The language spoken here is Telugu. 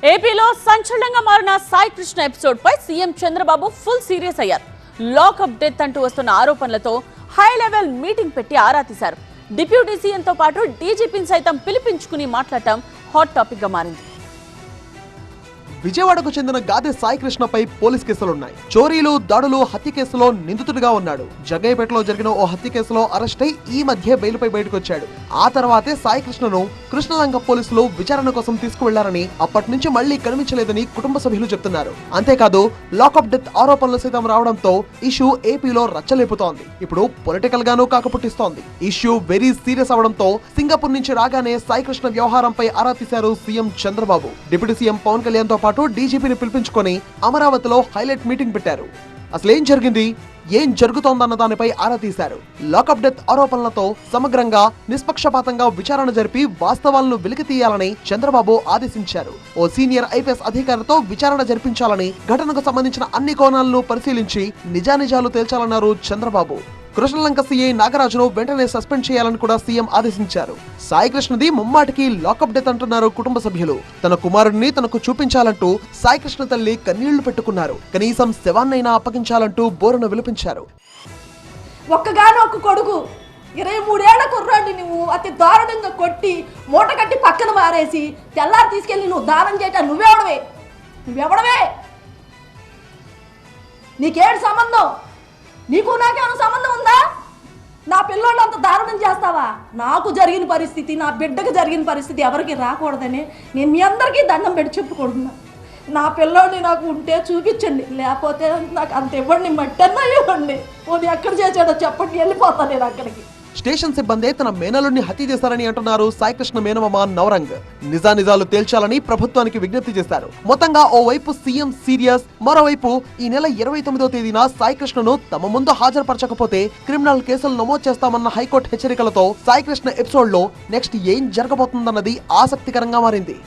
ఏపీలో సంచలనంగా మారిన సాయి కృష్ణ ఎపిసోడ్ పై సీఎం చంద్రబాబు ఫుల్ సీరియస్ అయ్యారు. లాకప్ డెత్ అంటూ వస్తున్న ఆరోపణలతో హై లెవెల్ మీటింగ్ పెట్టి ఆరా తీశారు. డిప్యూటీ సీఎంతో పాటు డీజీపీని సైతం పిలిపించుకుని మాట్లాడటం హాట్ టాపిక్ గా మారింది. విజయవాడకు చెందిన గాదె సాయి కృష్ణపై పోలీస్ కేసులున్నాయి. చోరీలు, దాడులు, హత్య కేసులో నిందితుడిగా ఉన్నాడు. జగ్గయ్యపేటలో జరిగిన ఓ హత్య కేసులో అరెస్ట్ అయి ఈ మధ్య బెయిల్పై బయటకు వచ్చాడు. ఆ తర్వాతే సాయి కృష్ణను కృష్ణలంక పోలీసులు విచారణ కోసం తీసుకువెళ్లారని, అప్పటి నుంచి మళ్లీ కనిపించలేదని కుటుంబ సభ్యులు చెప్తున్నారు. అంతేకాదు లాకప్ డెత్ ఆరోపణలు సైతం రావడంతో ఇష్యూ ఏపీలో రచ్చలేపుతోంది. ఇప్పుడు పొలిటికల్ గానూ కాకపుట్టిస్తోంది. ఇష్యూ వెరీ సీరియస్ అవడంతో సింగపూర్ నుంచి రాగానే సాయి కృష్ణ వ్యవహారంపై ఆరా తీశారు CM Chandrababu. Deputy CM Pawan Kalyan తో పాటు డీజీపీని పిలిపించుకొని అమరావతిలో హైలైట్ మీటింగ్ పెట్టారు. అసలేం జరిగింది, ఏం జరుగుతోందన్న దానిపై ఆరా తీశారు. లాకప్ డెత్ ఆరోపణలతో సమగ్రంగా, నిష్పక్షపాతంగా విచారణ జరిపి వాస్తవాలను వెలికి తీయాలని చంద్రబాబు ఆదేశించారు. ఓ సీనియర్ ఐపీఎస్ అధికారితో విచారణ జరిపించాలని, ఘటనకు సంబంధించిన అన్ని కోణాలను పరిశీలించి నిజానిజాలు తేల్చాలన్నారు చంద్రబాబు. కృష్ణలంక సీఐ నాగరాజును వెంటనే సస్పెండ్ చేయాలని కూడా సీఎం ఆదేశించారు. సాయి కృష్ణది ముమ్మాటికి లాకప్ డెత్ అంటున్నారు కుటుంబ సభ్యులు. తన కుమారుడిని తనకు చూపించాలంటూ సాయి కృష్ణ తల్లి కన్నీళ్లు పెట్టుకున్నారు. కనీసం శవాన్నైనా అప్పగించాలంటూ బోరును విలిపించారు. ఒక్కగానొక్క కొడుకు 23 ఏళ్ల కుర్రాడిని నువ్వు అతి దారుణంగా కొట్టి మూట కట్టి పక్కన మారేసి తెల్లారి తీసుకెళ్లి నువ్వు దానం చేయటం నువ్వెవడవే? నీకేడు సంబంధం? నీకు నాకేమైనా సంబంధం ఉందా? నా పిల్లోళ్ళు అంత దారుణం చేస్తావా? నాకు జరిగిన పరిస్థితి, నా బిడ్డకు జరిగిన పరిస్థితి ఎవరికి రాకూడదని నేను మీ అందరికీ దండం పెట్టి చెప్పుకుంటున్నా. నా పిల్లోడిని నాకు ఉంటే చూపించండి, లేకపోతే నాకు అంత ఇవ్వండి, మట్టన్నా ఇవ్వండి. పోనీ ఎక్కడ చేసాడో చెప్పండి, వెళ్ళిపోతాను నేను అక్కడికి. స్టేషన్ సిబ్బందే తన మేనలుడిని హత్య చేశారని అంటున్నారు సాయి కృష్ణ మేనమామ నవరంగ్. నిజానిజాలు తేల్చాలని ప్రభుత్వానికి విజ్ఞప్తి చేశారు. మొత్తంగా ఓవైపు సీఎం సీరియస్, మరోవైపు ఈ నెల 29వ తేదీన సాయి కృష్ణను తమ ముందు హాజరుపరచకపోతే క్రిమినల్ కేసులు నమోదు చేస్తామన్న హైకోర్టు హెచ్చరికలతో సాయి కృష్ణ ఎపిసోడ్ లో నెక్స్ట్ ఏం జరగబోతుందన్నది ఆసక్తికరంగా మారింది.